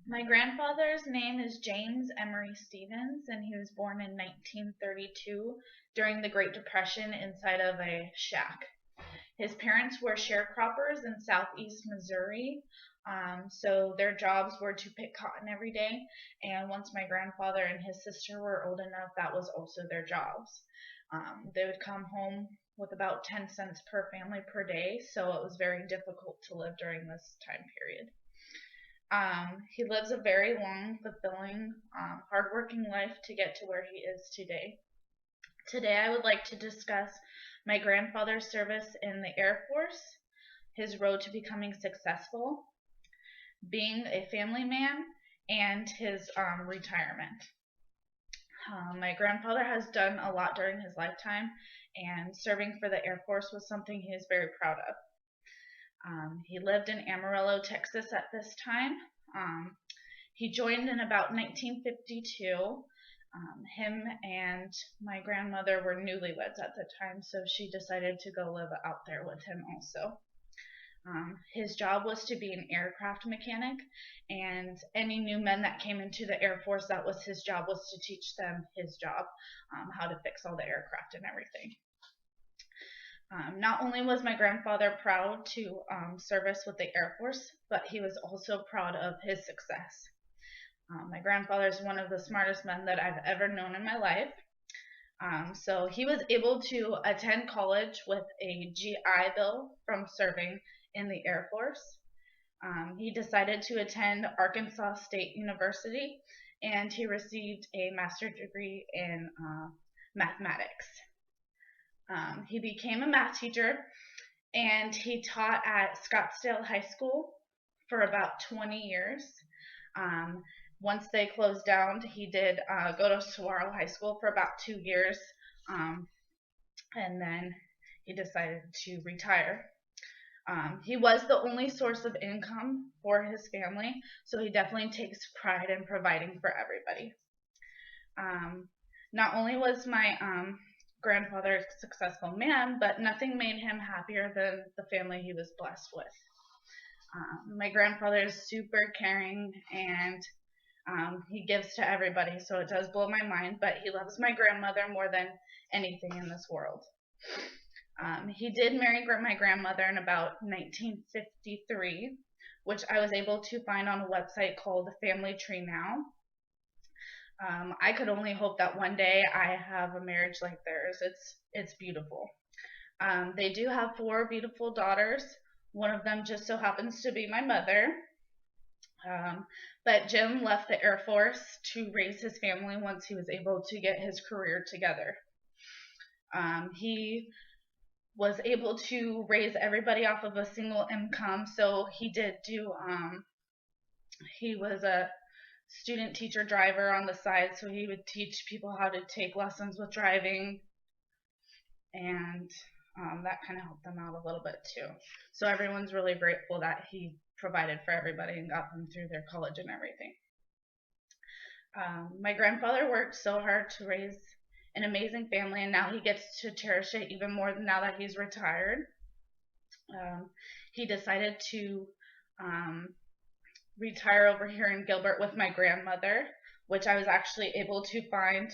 My grandfather's name is James Emery Stevens, and he was born in 1932 during the Great Depression inside of a shack. His parents were sharecroppers in southeast Missouri, so their jobs were to pick cotton every day. And once my grandfather and his sister were old enough, that was also their jobs. They would come home with about 10 cents per family per day, so it was very difficult to live during this time period. He lives a very long, fulfilling, hardworking life to get to where he is today. Today, I would like to discuss my grandfather's service in the Air Force, his road to becoming successful, being a family man, and his retirement. My grandfather has done a lot during his lifetime, and serving for the Air Force was something he is very proud of. He lived in Amarillo, Texas at this time. He joined in about 1952. Him and my grandmother were newlyweds at the time, so she decided to go live out there with him also. His job was to be an aircraft mechanic, and any new men that came into the Air Force, that was his job, was to teach them his job, how to fix all the aircraft and everything. Not only was my grandfather proud to service with the Air Force, but he was also proud of his success. My grandfather is one of the smartest men that I've ever known in my life. So he was able to attend college with a GI Bill from serving in the Air Force. He decided to attend Arkansas State University, and he received a master's degree in mathematics. He became a math teacher, and he taught at Scottsdale High School for about 20 years. Once they closed down, he did go to Saguaro High School for about 2 years, and then he decided to retire. He was the only source of income for his family, so he definitely takes pride in providing for everybody. Not only was my grandfather a successful man, but nothing made him happier than the family he was blessed with. My grandfather is super caring, and he gives to everybody, so it does blow my mind, but he loves my grandmother more than anything in this world. He did marry my grandmother in about 1953, which I was able to find on a website called Family Tree Now. I could only hope that one day I have a marriage like theirs. It's beautiful. They do have 4 beautiful daughters. One of them just so happens to be my mother. But Jim left the Air Force to raise his family once he was able to get his career together. He was able to raise everybody off of a single income, so he did do, he was a student teacher driver on the side, so he would teach people how to take lessons with driving, and that kind of helped them out a little bit too. So everyone's really grateful that he provided for everybody and got them through their college and everything. My grandfather worked so hard to raise an amazing family, and now he gets to cherish it even more now that he's retired. He decided to retire over here in Gilbert with my grandmother, which I was actually able to find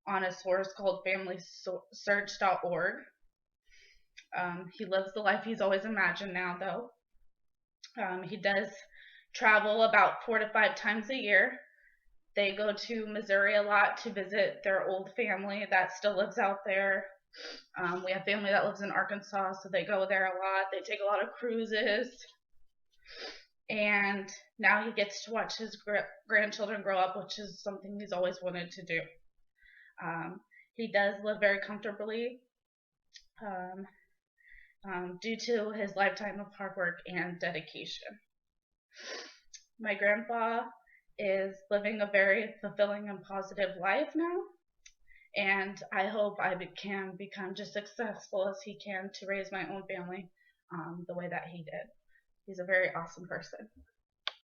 on a source called FamilySearch.org. He lives the life he's always imagined now, though. He does travel about 4 to 5 times a year. They go to Missouri a lot to visit their old family that still lives out there. We have family that lives in Arkansas, so they go there a lot. They take a lot of cruises. And now he gets to watch his grandchildren grow up, which is something he's always wanted to do. He does live very comfortably due to his lifetime of hard work and dedication. My grandpa is living a very fulfilling and positive life now, and I hope I can become just successful as he can to raise my own family the way that he did. He's a very awesome person.